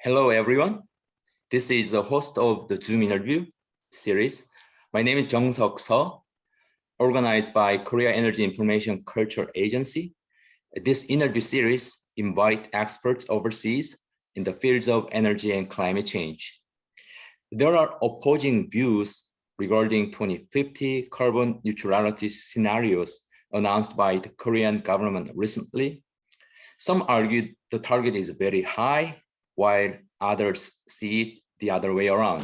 Hello, everyone. This is the host of the Zoom interview series. My name is Jung-seok Seo, organized by Korea Energy Information Culture Agency. This interview series invites experts overseas in the fields of energy and climate change. There are opposing views regarding 2050 carbon neutrality scenarios announced by the Korean government recently. Some argue the target is very high, while others see it the other way around.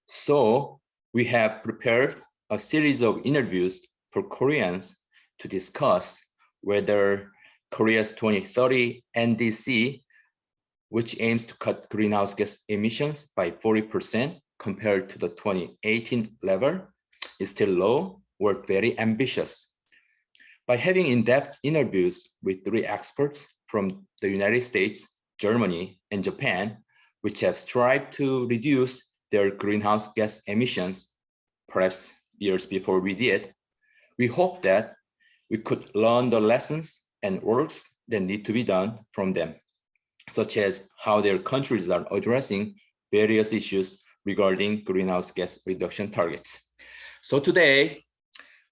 So we have prepared a series of interviews for Koreans to discuss whether Korea's 2030 NDC, which aims to cut greenhouse gas emissions by 40% compared to the 2018 level, is still low or very ambitious. By having in-depth interviews with 3 experts from the United States, Germany, and Japan, which have strived to reduce their greenhouse gas emissions, perhaps years before we did, we hope that we could learn the lessons and works that need to be done from them, such as how their countries are addressing various issues regarding greenhouse gas reduction targets. So today,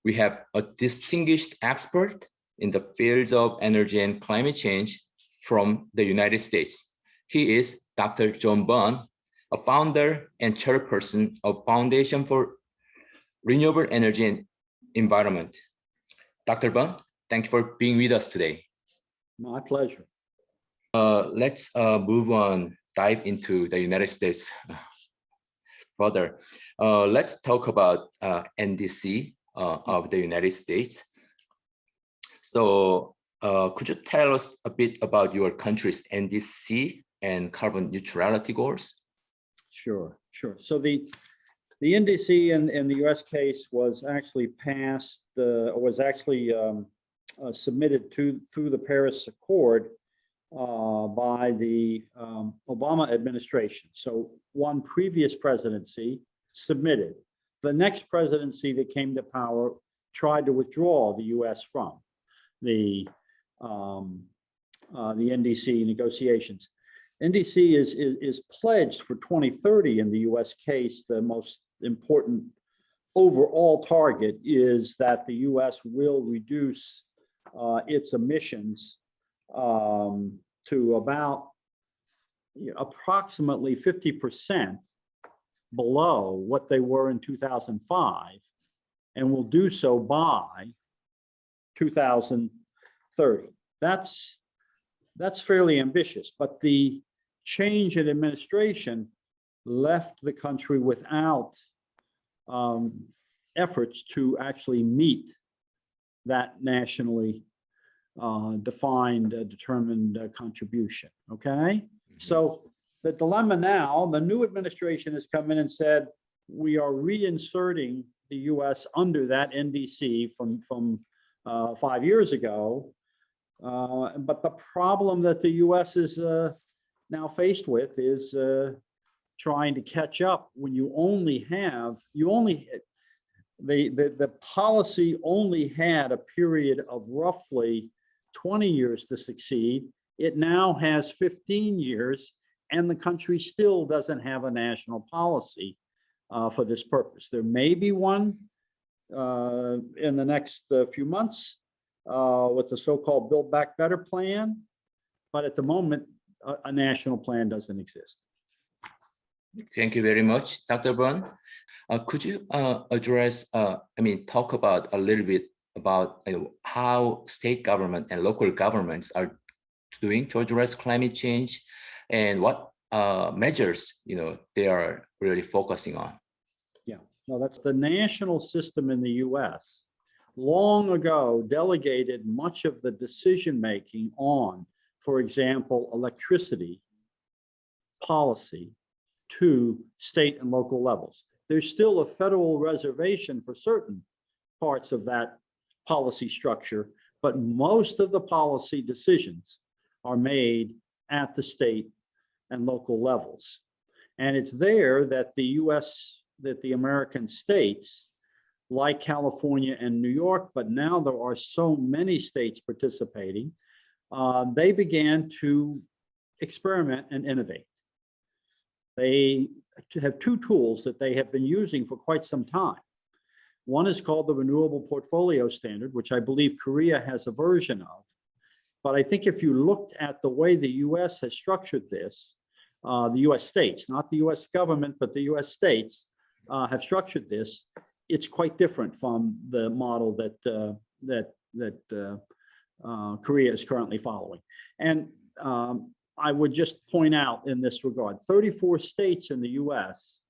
we have a distinguished expert in the fields of energy and climate change from the United States. He is Dr. John Bunn, a founder and chairperson of Foundation for Renewable Energy and Environment. Dr. Bunn, thank you for being with us today. My pleasure. Let's move on, dive into the United States further. Let's talk about NDC of the United States. So could you tell us a bit about your country's NDC and carbon neutrality goals? Sure. So the NDC in the U.S. case was actually passed, submitted through the Paris Accord by the Obama administration. So one previous presidency submitted. The next presidency that came to power tried to withdraw the U.S. from the NDC negotiations. NDC is pledged for 2030 in the U.S. case. The most important overall target is that the U.S. will reduce its emissions to about approximately 50% below what they were in 2005, and will do so by 2030. That's fairly ambitious, but the change in administration left the country without efforts to actually meet that nationally defined, determined contribution, okay? So the dilemma now, the new administration has come in and said, we are reinserting the US under that NDC from 5 years ago. But the problem that the US is now faced with is trying to catch up when the policy only had a period of roughly 20 years to succeed. It now has 15 years, and the country still doesn't have a national policy for this purpose. There may be one in the next few months with the so-called Build Back Better plan, but at the moment, a national plan doesn't exist. Thank you very much, Dr. Bunn. Could you address, talk about a little bit about how state government and local governments are doing to address climate change, and what measures they are really focusing on? Yeah, no, that's the national system in the U.S. long ago delegated much of the decision-making on, for example, electricity policy to state and local levels. There's still a federal reservation for certain parts of that policy structure, but most of the policy decisions are made at the state and local levels. And it's there that the American states, like California and New York, but now there are so many states participating, they began to experiment and innovate. They have two tools that they have been using for quite some time. One is called the Renewable Portfolio Standard, which I believe Korea has a version of. But I think if you looked at the way the US has structured this, the US states, not the US government, but the US states have structured this, it's quite different from the model that Korea is currently following. And I would just point out in this regard, 34 states in the US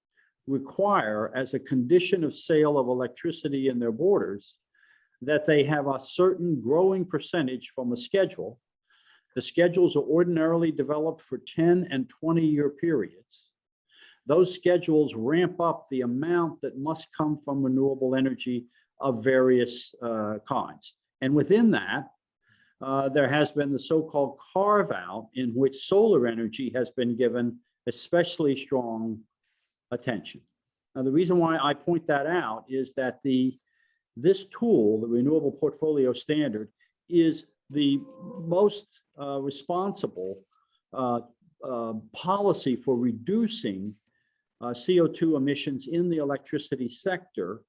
require, as a condition of sale of electricity in their borders, that they have a certain growing percentage from a schedule. The schedules are ordinarily developed for 10 and 20-year periods. Those schedules ramp up the amount that must come from renewable energy of various kinds. And within that, there has been the so-called carve-out in which solar energy has been given especially strong attention. Now, the reason why I point that out is that this tool, the Renewable Portfolio Standard, is the most responsible policy for reducing CO2 emissions in the electricity sector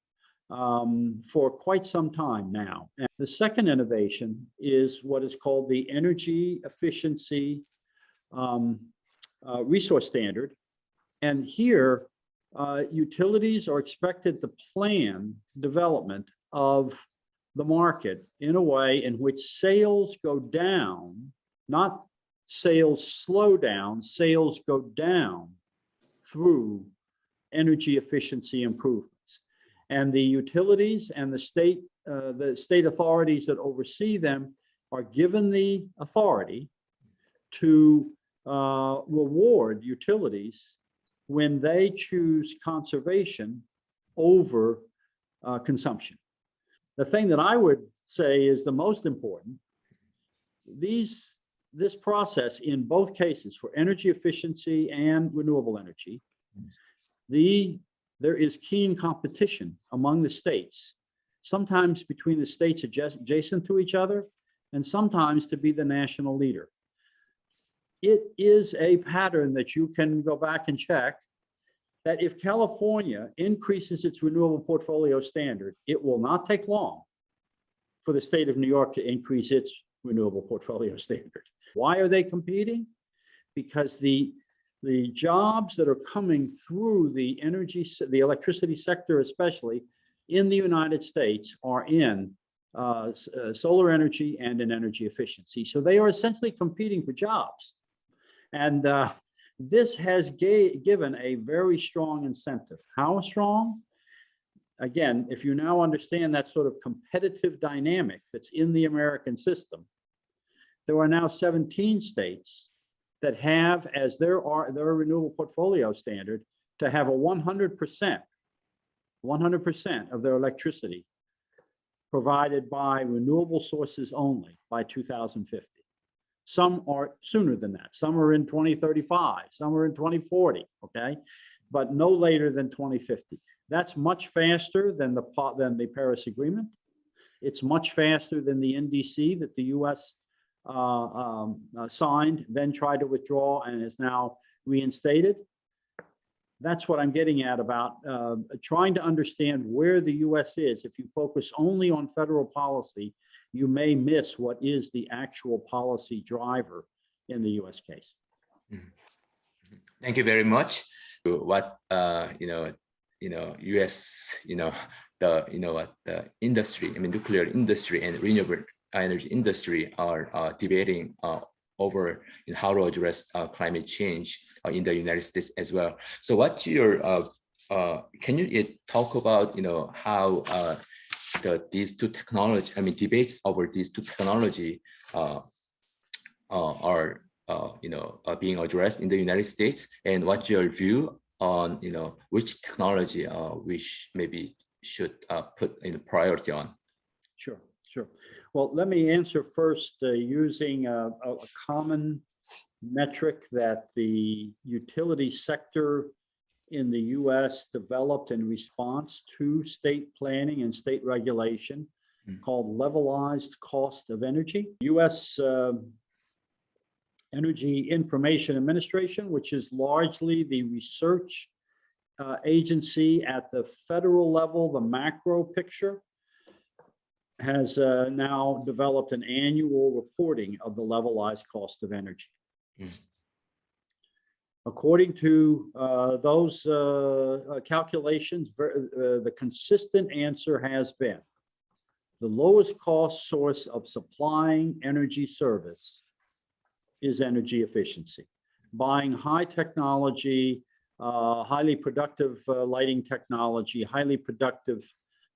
for quite some time now. And the second innovation is what is called the Energy Efficiency Resource Standard. And here, utilities are expected to plan development of the market in a way in which sales go down, not sales slow down, sales go down through energy efficiency improvements. And the utilities and the state authorities that oversee them are given the authority to reward utilities when they choose conservation over consumption. The thing that I would say is the most important, this process in both cases for energy efficiency and renewable energy, there is keen competition among the states, sometimes between the states adjacent to each other, and sometimes to be the national leader. It is a pattern that you can go back and check, that if California increases its renewable portfolio standard, it will not take long for the state of New York to increase its renewable portfolio standard. Why are they competing? Because the jobs that are coming through the electricity sector, especially in the United States, are in solar energy and in energy efficiency. So they are essentially competing for jobs. And this has given a very strong incentive. How strong? Again, if you now understand that sort of competitive dynamic that's in the American system, there are now 17 states that have as their renewable portfolio standard to have a 100% of their electricity provided by renewable sources only by 2050. Some are sooner than that. Some are in 2035, some are in 2040, okay? But no later than 2050. That's much faster than the Paris Agreement. It's much faster than the NDC that the US signed, then tried to withdraw and is now reinstated. That's what I'm getting at about trying to understand where the US is. If you focus only on federal policy, you may miss what is the actual policy driver in the US case. Thank you very much. What US the industry, nuclear industry and renewable energy industry are debating over how to address climate change in the United States as well. So what's your can you talk about how these two technology, debates over these two technology are being addressed in the United States, and what's your view on which technology which maybe should put in priority on? Sure. Well, let me answer first using a common metric that the utility sector in the US developed in response to state planning and state regulation called levelized cost of energy. US Energy Information Administration, which is largely the research agency at the federal level, the macro picture, has now developed an annual reporting of the levelized cost of energy. According to those calculations, the consistent answer has been the lowest cost source of supplying energy service is energy efficiency. Buying high technology, highly productive lighting technology, highly productive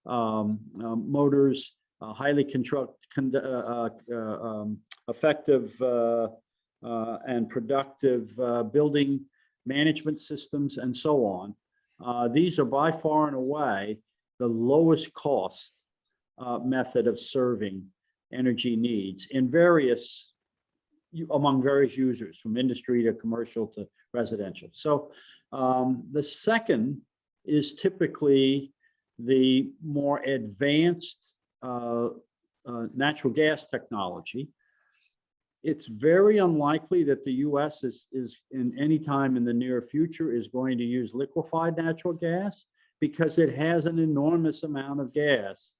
motors, highly effective and productive building management systems, and so on. These are by far and away the lowest cost method of serving energy needs in among various users, from industry to commercial to residential. So the second is typically the more advanced natural gas technology. It's very unlikely that the US is in any time in the near future is going to use liquefied natural gas, because it has an enormous amount of gas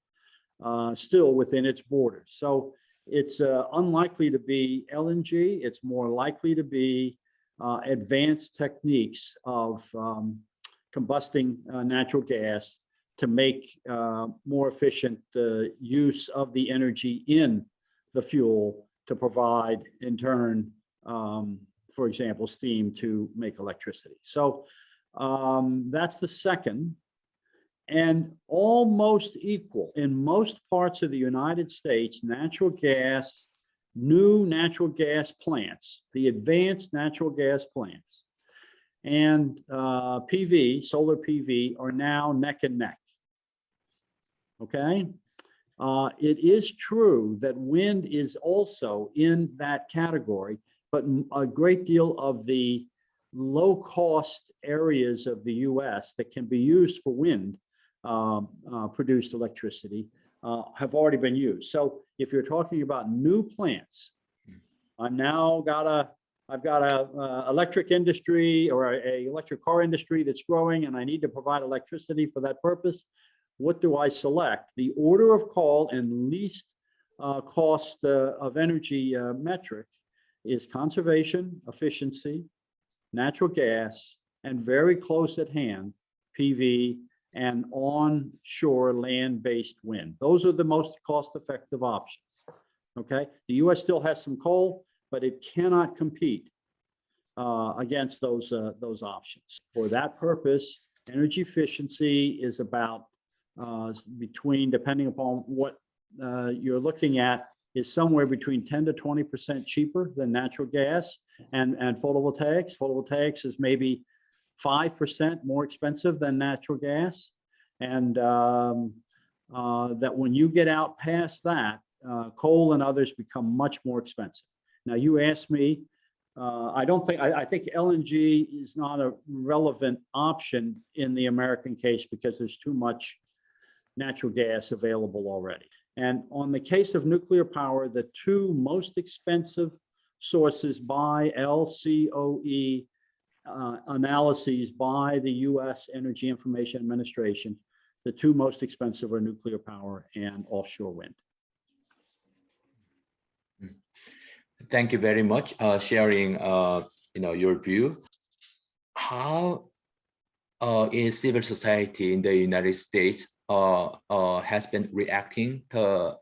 still within its borders. So it's unlikely to be LNG. It's more likely to be advanced techniques of combusting natural gas to make more efficient use of the energy in the fuel to provide, in turn, for example, steam to make electricity. So that's the second. And almost equal in most parts of the United States, new natural gas plants, the advanced natural gas plants, and PV, solar PV, are now neck and neck. Okay? It is true that wind is also in that category, but a great deal of the low-cost areas of the US that can be used for wind produced electricity have already been used. So if you're talking about new plants, I've got a electric industry or a electric car industry that's growing, and I need to provide electricity for that purpose. What do I select? The order of call and least cost of energy metric is conservation, efficiency, natural gas, and very close at hand, PV and onshore land-based wind. Those are the most cost-effective options. Okay, the U.S. still has some coal, but it cannot compete against those options. For that purpose, energy efficiency is about depending upon what you're looking at, is somewhere between 10 to 20% cheaper than natural gas and photovoltaics. Photovoltaics is maybe 5% more expensive than natural gas. And that when you get out past that, coal and others become much more expensive. Now, you asked me, I think LNG is not a relevant option in the American case because there's too much natural gas available already. And on the case of nuclear power, the two most expensive sources by LCOE analyses by the U.S. Energy Information Administration, the two most expensive are nuclear power and offshore wind. Thank you very much sharing your view. How is civil society in the United States has been reacting to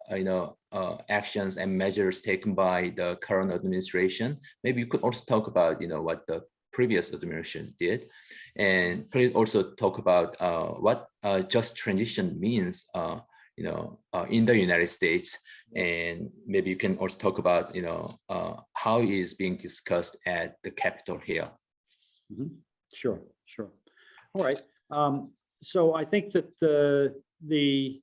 actions and measures taken by the current administration? Maybe you could also talk about what the previous administration did, and please also talk about what just transition means in the United States, and maybe you can also talk about how it is being discussed at the Capitol Hill. Mm-hmm. Sure. All right. So I think that the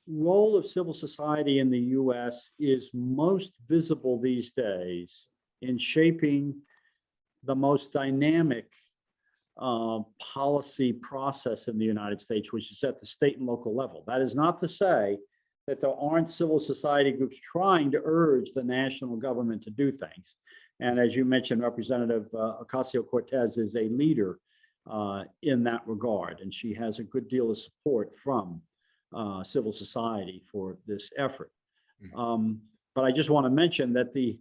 role of civil society in the U.S. is most visible these days in shaping the most dynamic policy process in the United States, which is at the state and local level. That is not to say that there aren't civil society groups trying to urge the national government to do things. And as you mentioned, Representative Ocasio-Cortez is a leader in that regard, and she has a good deal of support from civil society for this effort. But I just want to mention that the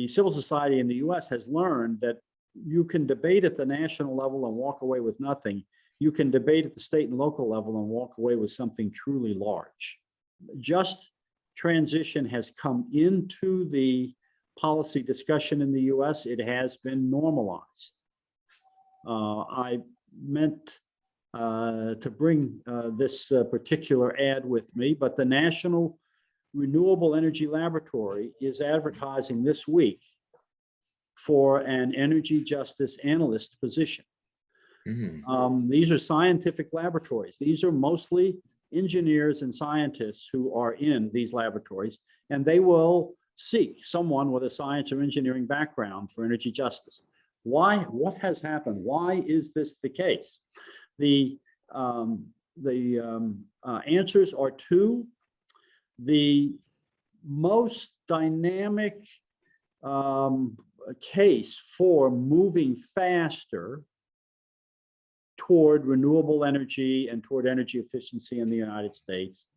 civil society in the US has learned that you can debate at the national level and walk away with nothing. You can debate at the state and local level and walk away with something truly large. Just transition has come into the policy discussion in the US. It has been normalized. I meant to bring this particular ad with me, but the National Renewable Energy Laboratory is advertising this week for an energy justice analyst position. These are scientific laboratories. These are mostly engineers and scientists who are in these laboratories, and they will seek someone with a science or engineering background for energy justice. Why? What has happened? Why is this the case? The answers are two. The most dynamic case for moving faster toward renewable energy and toward energy efficiency in the United States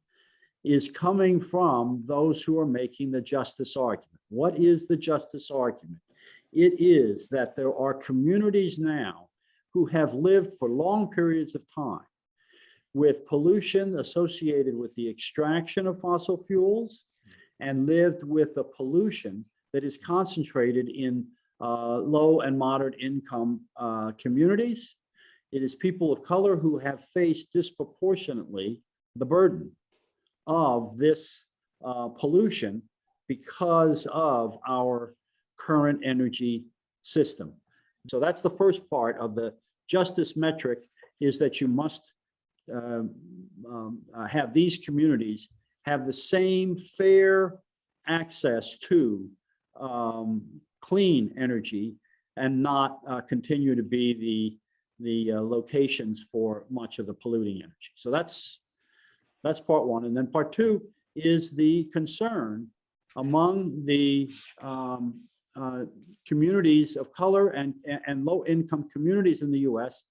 is coming from those who are making the justice argument. What is the justice argument? It is that there are communities now who have lived for long periods of time with pollution associated with the extraction of fossil fuels and lived with the pollution that is concentrated in low and moderate income communities. It is people of color who have faced disproportionately the burden of this pollution because of our current energy system. So that's the first part of the justice metric, is that you must have these communities have the same fair access to clean energy and not continue to be the locations for much of the polluting energy. So that's part one. And then part two is the concern among the communities of color and low income communities in the US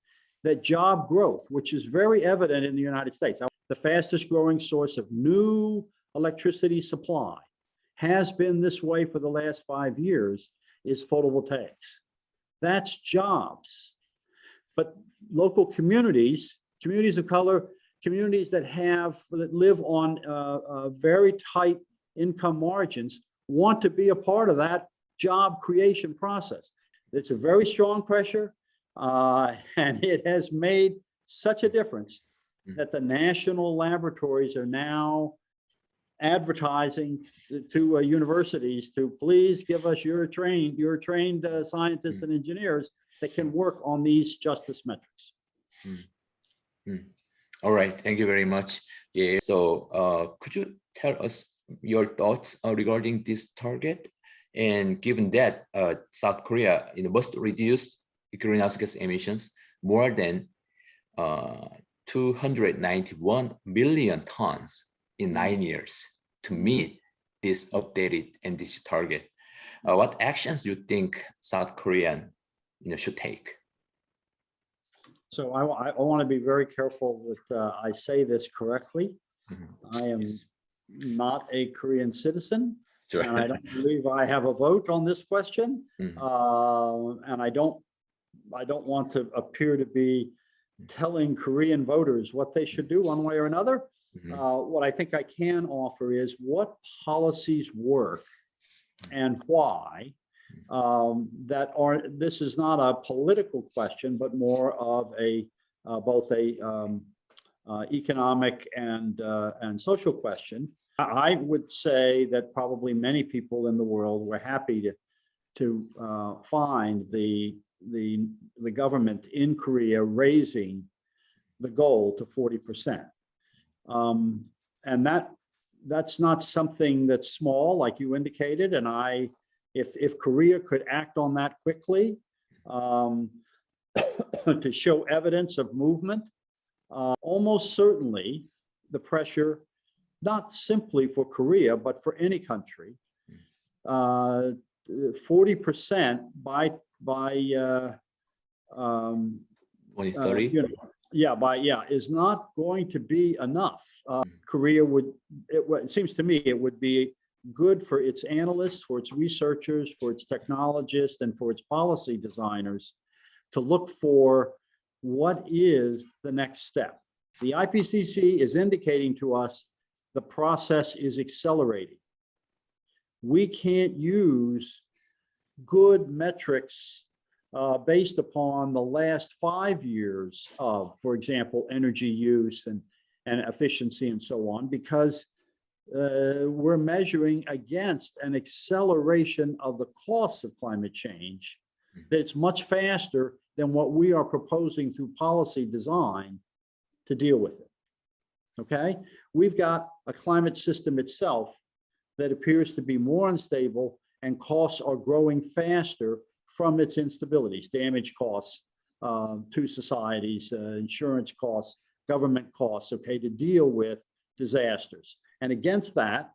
that job growth, which is very evident in the United States, the fastest growing source of new electricity supply has been this way for the last 5 years, is photovoltaics. That's jobs. But local communities of color, communities that live on very tight income margins, want to be a part of that job creation process. It's a very strong pressure, and it has made such a difference that the national laboratories are now advertising to universities to please give us your trained scientists and engineers that can work on these justice metrics. All right, thank you very much. Yeah. So could you tell us your thoughts regarding this target? And given that South Korea must reduce greenhouse gas emissions more than 291 million tons in 9 years to meet this updated NDC target, what actions do you think South Korean should take? So I want to be very careful that I say this correctly. I am not a Korean citizen. Sure. And I don't believe I have a vote on this question. And I don't want to appear to be telling Korean voters what they should do one way or another. What I think I can offer is what policies work and why. This is not a political question, but more of both a economic and social question. I would say that probably many people in the world were happy to find the government in Korea raising the goal to 40%. And that's not something that's small, like you indicated. And if Korea could act on that quickly, to show evidence of movement, almost certainly the pressure, not simply for Korea, but for any country, 40% by 2030. Is not going to be enough. Korea it seems to me it would be good for its analysts, for its researchers, for its technologists, and for its policy designers to look for what is the next step. The IPCC is indicating to us the process is accelerating. We can't use good metrics based upon the last 5 years of, for example, energy use and efficiency and so on, because we're measuring against an acceleration of the costs of climate change that's much faster than what we are proposing through policy design to deal with it. Okay? We've got a climate system itself that appears to be more unstable, and costs are growing faster from its instabilities, damage costs to societies, insurance costs, government costs, okay, to deal with disasters. And against that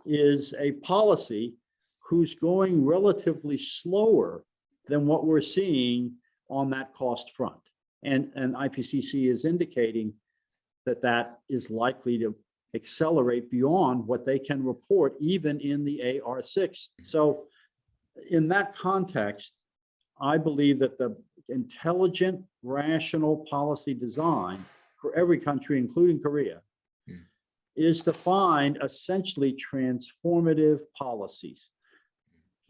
is a policy who's going relatively slower than what we're seeing on that cost front. And IPCC is indicating that that is likely to accelerate beyond what they can report even in the AR6. So in that context, I believe that the intelligent, rational policy design for every country, including Korea, is to find essentially transformative policies.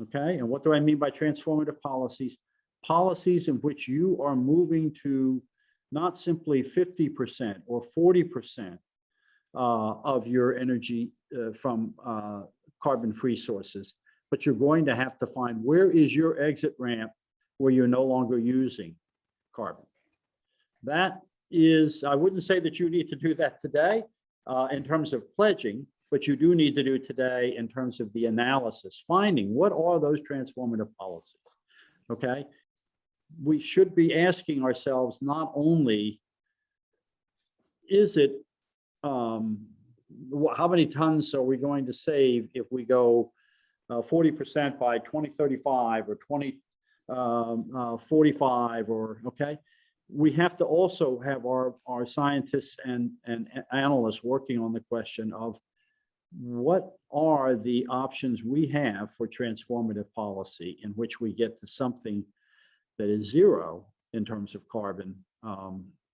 Okay, and what do I mean by transformative policies? Policies in which you are moving to not simply 50% or 40% of your energy from carbon-free sources, but you're going to have to find where is your exit ramp where you're no longer using carbon. That is, I wouldn't say that you need to do that today in terms of pledging, but you do need to do today in terms of the analysis, finding what are those transformative policies, okay? We should be asking ourselves not only, is it, how many tons are we going to save if we go 40% by 2035 or 2045 or, okay? We have to also have our scientists and analysts working on the question of what are the options we have for transformative policy in which we get to something that is zero in terms of carbon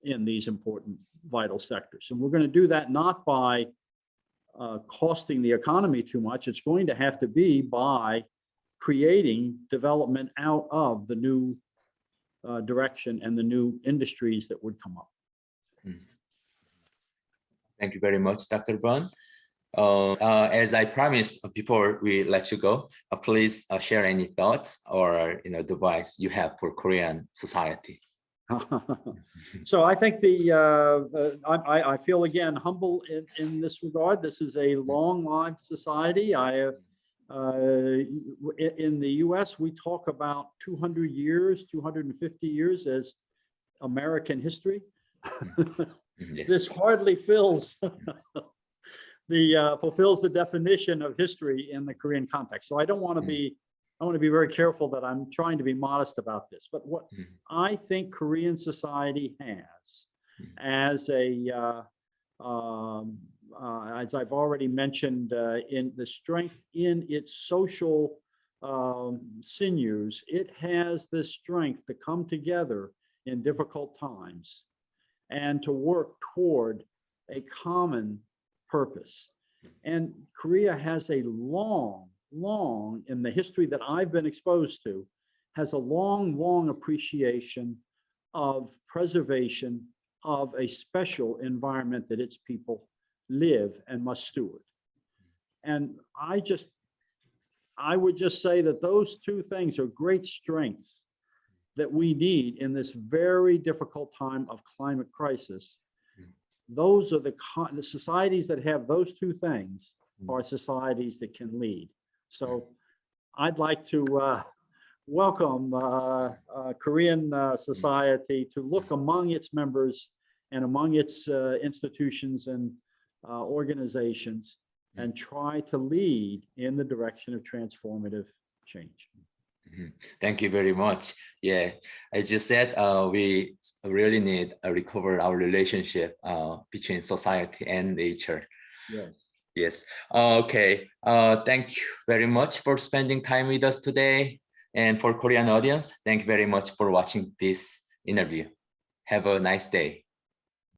in these important vital sectors. And we're going to do that not by costing the economy too much. It's going to have to be by creating development out of the new direction and the new industries that would come up. Thank you very much, Dr. Bun. As I promised before we let you go, please share any thoughts or advice you have for Korean society. So I think I feel again humble in this regard. This is a long-lived society. In the US, we talk about 200 years, 250 years as American history. Yes. This hardly fulfills the definition of history in the Korean context. So I don't want to be, I want to be very careful that I'm trying to be modest about this. But what I think Korean society has as a, as I've already mentioned, in the strength in its social sinews, it has the strength to come together in difficult times and to work toward a common purpose. And Korea has a long, in the history that I've been exposed to, has a long appreciation of preservation of a special environment that its people live and must steward. And I would just say that those two things are great strengths that we need in this very difficult time of climate crisis. Those are the societies that have those two things are societies that can lead. So I'd like to welcome Korean society to look among its members and among its institutions and organizations and try to lead in the direction of transformative change. Thank you very much. Yeah, as you said, we really need to recover our relationship between society and nature. Yes. Yes. Okay. Thank you very much for spending time with us today. And for Korean audience, thank you very much for watching this interview. Have a nice day.